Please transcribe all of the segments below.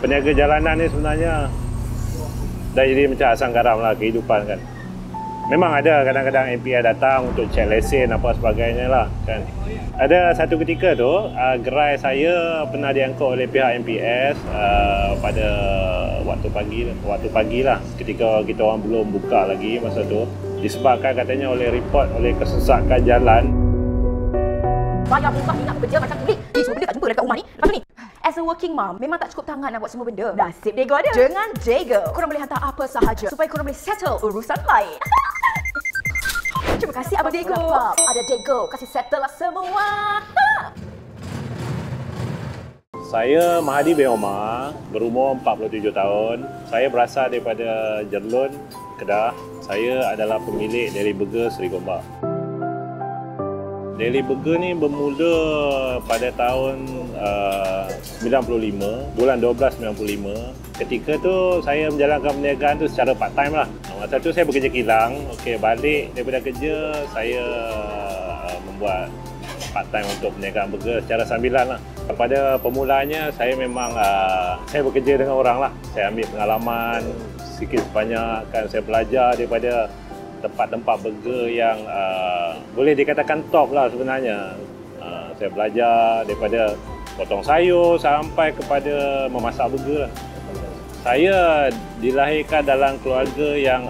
Peniaga jalanan ni sebenarnya dah jadi macam asam garam lah kehidupan kan. Memang ada kadang-kadang MPR datang untuk cek lesen apa sebagainya lah kan. Ada satu ketika tu gerai saya pernah diangkut oleh pihak MPS pada waktu pagi lah, ketika kita orang belum buka lagi masa tu, disebabkan katanya oleh report oleh kesesakan jalan. Bayar upah ni nak bekerja macam kulit. Semua benda tak jumpa dekat rumah ni. Lepas tu ni, as a working mom, memang tak cukup tangan nak buat semua benda. Nasib Diego ada. Dengan Diego, korang boleh hantar apa sahaja supaya korang boleh settle urusan lain. Terima kasih Abang Diego. Ada Diego, kasih settle lah semua. Saya Mahadi bin Omar, berumur 47 tahun. Saya berasal daripada Jerlun, Kedah. Saya adalah pemilik Daily Burger Seri Gombak. Daily Burger ni bermula pada tahun 95, bulan 12 95. Ketika tu saya menjalankan perniagaan tu secara part time lah. Masa tu saya bekerja kilang. Okey, balik daripada kerja saya membuat part time untuk perniagaan burger secara sambilan lah. Pada permulaannya saya memang saya bekerja dengan orang lah. Saya ambil pengalaman sikit sebanyak kan, saya belajar daripada tempat-tempat burger yang boleh dikatakan top lah sebenarnya. Saya belajar daripada potong sayur sampai kepada memasak burger lah. Saya dilahirkan dalam keluarga yang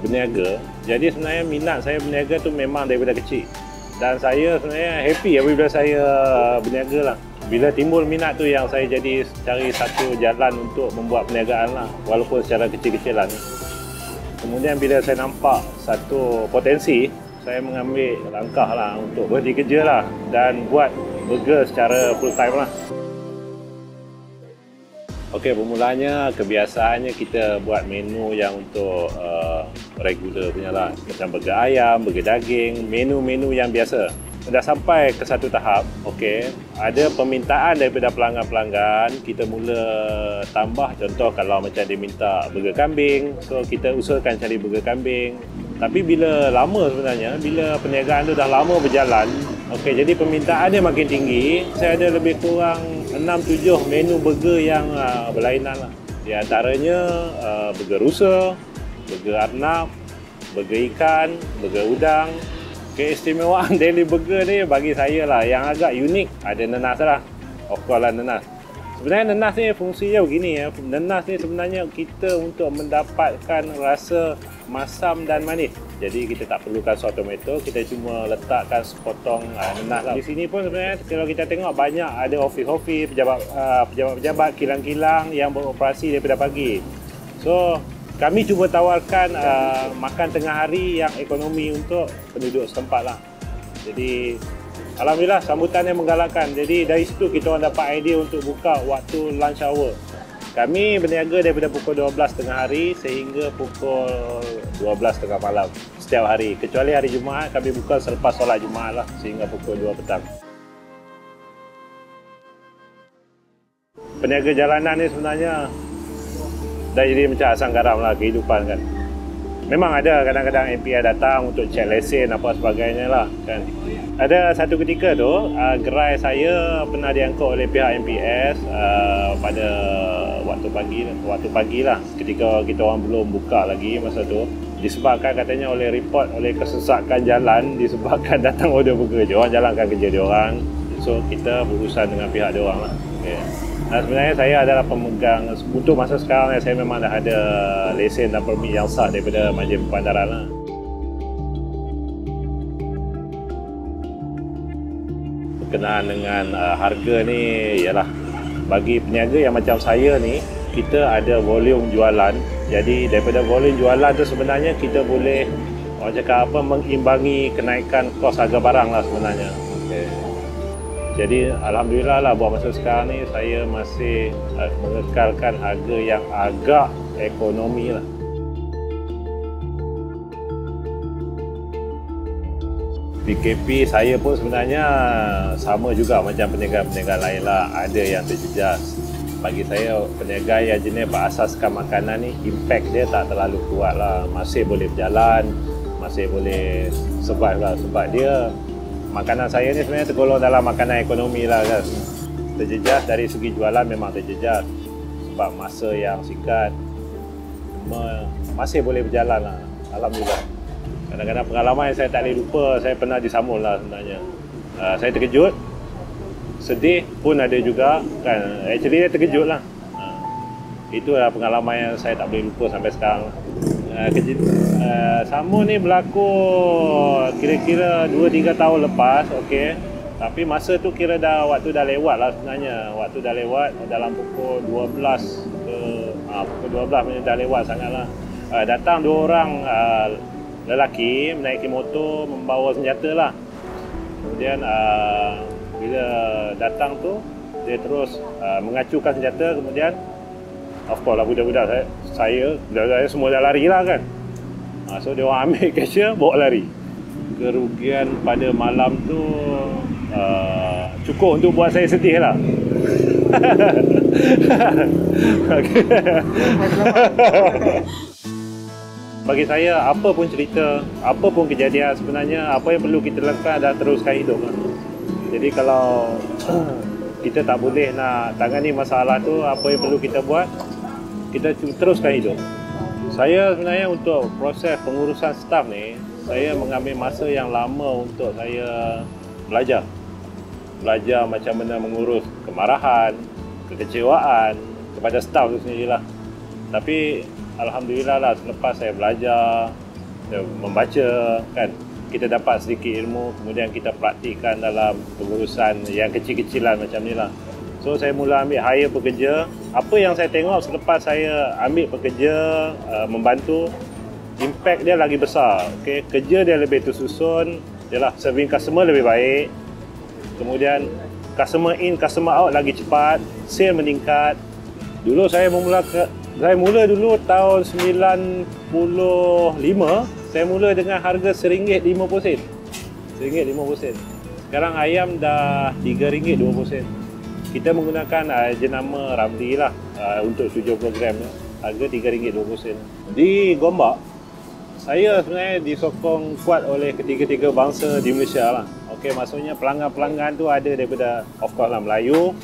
berniaga. Jadi sebenarnya minat saya berniaga tu memang daripada kecil. Dan saya sebenarnya happy apabila saya berniaga lah. Bila timbul minat tu yang saya jadi cari satu jalan untuk membuat perniagaan lah, walaupun secara kecil-kecilan. Kemudian bila saya nampak satu potensi, saya mengambil langkah lah untuk berhenti kerja lah dan buat burger secara full time lah. Okey, bermulanya kebiasaannya kita buat menu yang untuk regular punya lah. Macam burger ayam, burger daging, menu-menu yang biasa. Dah sampai ke satu tahap, okey, ada permintaan daripada pelanggan-pelanggan, kita mula tambah. Contoh kalau macam dia minta burger kambing, so kita usahakan cari burger kambing. Tapi bila lama sebenarnya, bila perniagaan tu dah lama berjalan, okey, jadi permintaan dia makin tinggi. Saya ada lebih kurang 6-7 menu burger yang berlainan lah. Di antaranya burger rusa, burger arnab, burger ikan, burger udang. Keistimewaan Daily Burger ni bagi saya lah yang agak unik, ada nenas lah. Of course lah nenas. Sebenarnya nenas ni fungsinya begini ya. Nenas ni sebenarnya kita untuk mendapatkan rasa masam dan manis. Jadi kita tak perlukan sos tomato, kita cuma letakkan sepotong nenas lah. Di sini pun sebenarnya kalau kita tengok banyak ada ofis-ofis, pejabat-pejabat, kilang-kilang yang beroperasi daripada pagi. So kami cuba tawarkan makan tengah hari yang ekonomi untuk penduduk setempat lah. Jadi alhamdulillah sambutannya menggalakkan. Jadi dari situ kita orang dapat idea untuk buka waktu lunch hour. Kami berniaga daripada pukul 12 tengah hari sehingga pukul 12 tengah malam setiap hari. Kecuali hari Jumaat kami buka selepas solat Jumaat lah sehingga pukul 2 petang. Peniaga jalanan ni sebenarnya dah jadi macam asam garam lah kehidupan kan. Memang ada kadang-kadang MPR datang untuk cek lesen apa sebagainya lah kan. Ada satu ketika tu gerai saya pernah diangkut oleh pihak MPS pada waktu pagi lah, ketika kita orang belum buka lagi masa tu, disebabkan katanya oleh report oleh kesesakan jalan, disebabkan datang order burger, dia orang jalankan kerja dia orang. So kita berurusan dengan pihak dia orang lah. Okay. Nah, sebenarnya saya adalah pemegang, untuk masa sekarang saya memang dah ada lesen dan permit yang sah daripada Majlis Perbandaran lah. Berkenaan dengan harga ni, ialah bagi peniaga yang macam saya ni, kita ada volume jualan. Jadi daripada volume jualan tu sebenarnya kita boleh, orang cakap apa, mengimbangi kenaikan kos harga barang lah sebenarnya. Okay. Jadi alhamdulillah lah buat masa sekarang ni saya masih mengekalkan harga yang agak ekonomi lah. PKP saya pun sebenarnya sama juga macam perniagaan-perniagaan lain lah. Ada yang terjejas. Bagi saya perniagaan yang jenis berasaskan makanan ni, impact dia tak terlalu kuat lah. Masih boleh berjalan, masih boleh survive lah. Sebab dia, makanan saya ni sebenarnya tergolong dalam makanan ekonomi lah kan. Terjejas dari segi jualan memang terjejas. sebab masa yang singkat, masih boleh berjalan lah, alhamdulillah. Kadang-kadang pengalaman yang saya tak boleh lupa, saya pernah disambung lah sebenarnya. Saya terkejut, sedih pun ada juga kan. Actually saya terkejut lah. Itulah pengalaman yang saya tak boleh lupa sampai sekarang. Sambung ni berlaku kira-kira 2-3 tahun lepas, okey. Tapi masa tu kira waktu dah lewat lah sebenarnya. Waktu dah lewat dalam pukul 12 ke pukul 12 macam dah lewat sangat lah. Datang 2 orang lelaki menaiki motor membawa senjata lah. Kemudian bila datang tu dia terus mengacukan senjata, kemudian of course lah budak-budak saya semua dah lari lah kan. So dia orang ambil cashier, bawa lari. Kerugian pada malam tu cukup untuk buat saya sedih lah. Bagi saya, apa pun cerita, apa pun kejadian, sebenarnya apa yang perlu kita lakukan adalah teruskan hidup lah. Jadi kalau kita tak boleh nak tangani masalah tu, apa yang perlu kita buat, kita teruskan hidup. Saya sebenarnya untuk proses pengurusan staf ni, saya mengambil masa yang lama untuk saya belajar macam mana mengurus kemarahan, kekecewaan kepada staf tu sendirilah. Tapi alhamdulillah lah, selepas saya belajar, saya membaca kan, kita dapat sedikit ilmu, kemudian kita praktikkan dalam pengurusan yang kecil-kecilan macam ni lah. So saya mula ambil hire pekerja. Apa yang saya tengok selepas saya ambil pekerja, membantu, impact dia lagi besar. Okay? Kerja dia lebih tersusun, yalah, serving customer lebih baik. Kemudian customer in, customer out lagi cepat, sale meningkat. Dulu saya mula dulu tahun 95, saya mula dengan harga RM1.50. RM1.50. Sekarang ayam dah RM3.20. Kita menggunakan jenama Ramli lah untuk 70 gram. Harga RM3.20. Di Gombak, saya sebenarnya disokong kuat oleh ketiga-tiga bangsa di Malaysia lah. Okey, maksudnya pelanggan-pelanggan tu ada daripada, of course lah, Melayu,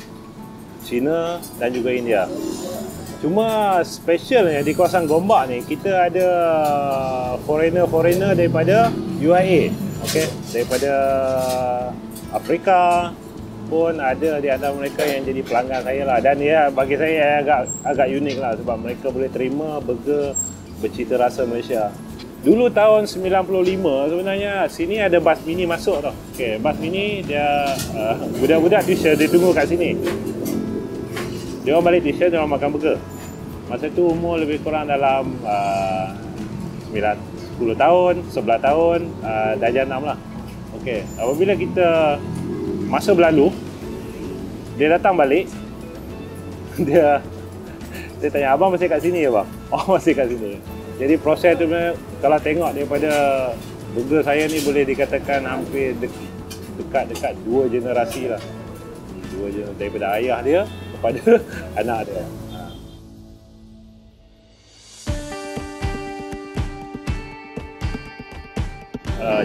Cina dan juga India. Cuma specialnya di kawasan Gombak ni, kita ada foreigner daripada UAE, okey, daripada Afrika pun ada di antara mereka yang jadi pelanggan saya lah. Dan ya, bagi saya agak unik lah, sebab mereka boleh terima burger bercita rasa Malaysia. Dulu tahun 95 sebenarnya sini ada bas mini masuk tau. Okey, bas mini dia budak-budak tuition dia tunggu kat sini. Dia orang balik tuition, dia orang makan burger. Masa tu umur lebih kurang dalam 10 tahun, 11 tahun, darjah 6 lah. Okey, apabila kita masa berlalu, dia datang balik. Dia tanya, abang masih kat sini ya bang? Oh, masih kat sini. Jadi proses tu kalau tengok daripada burger saya ni, boleh dikatakan hampir dekat 2 generasi lah. 2 generasi, daripada ayah dia kepada anak dia.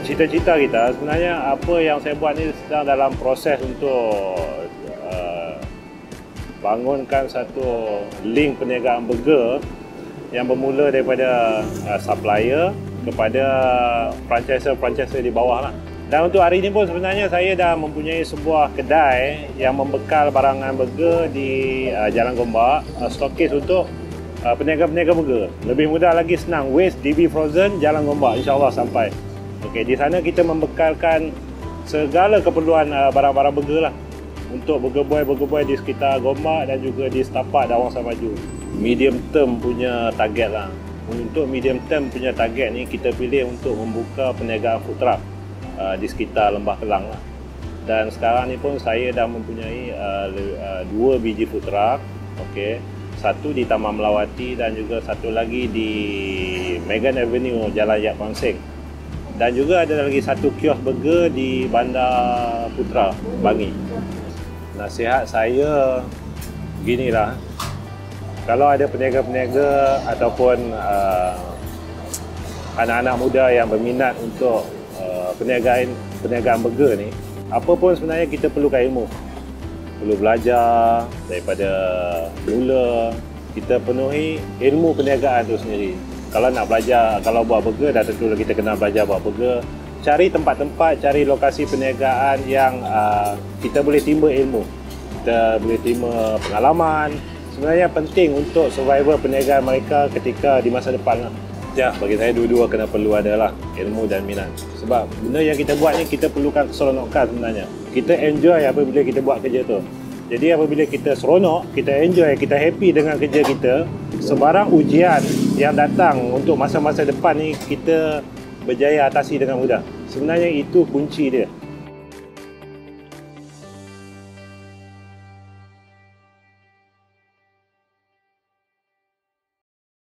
Cita-cita kita sebenarnya, apa yang saya buat ni sedang dalam proses untuk bangunkan satu link perniagaan burger yang bermula daripada supplier kepada franchise di bawah lah. Dan untuk hari ini pun sebenarnya saya dah mempunyai sebuah kedai yang membekal barangan burger di Jalan Gombak, stokis untuk peniaga-peniaga burger. Lebih mudah lagi, senang, Waste DB Frozen Jalan Gombak, insyaAllah sampai. Okey, di sana kita membekalkan segala keperluan barang-barang burger lah untuk burger boy di sekitar Gombak dan juga di setapak Dawang Samaju. Medium term punya target lah. Untuk medium term punya target ni, kita pilih untuk membuka perniagaan food truck di sekitar Lembah Kelang lah. Dan sekarang ni pun saya dah mempunyai 2 biji food truck. Okey, satu di Taman Melawati dan juga satu lagi di Megan Avenue, Jalan Yap Pang Seng. Dan juga ada lagi satu kios burger di Bandar Putra, Bangi. Nasihat saya beginilah, kalau ada peniaga-peniaga ataupun anak-anak muda yang berminat untuk perniagaan burger ni, apa pun sebenarnya kita perlukan ilmu. Perlu belajar daripada mula, kita penuhi ilmu perniagaan itu sendiri. Kalau nak belajar, kalau buat burger, dah tentu kita kena belajar buat burger. Cari tempat-tempat, cari lokasi perniagaan yang kita boleh timba ilmu. Kita boleh timba pengalaman. Sebenarnya penting untuk survival perniagaan mereka ketika di masa depan lah. Ya, bagi saya dua-dua kena perlu adalah ilmu dan minat. Sebab benda yang kita buat ni kita perlukan keseronokan sebenarnya. Kita enjoy apabila kita buat kerja tu. Jadi apabila kita seronok, kita enjoy, kita happy dengan kerja kita, sebarang ujian yang datang untuk masa-masa depan ni kita berjaya atasi dengan mudah. Sebenarnya itu kunci dia.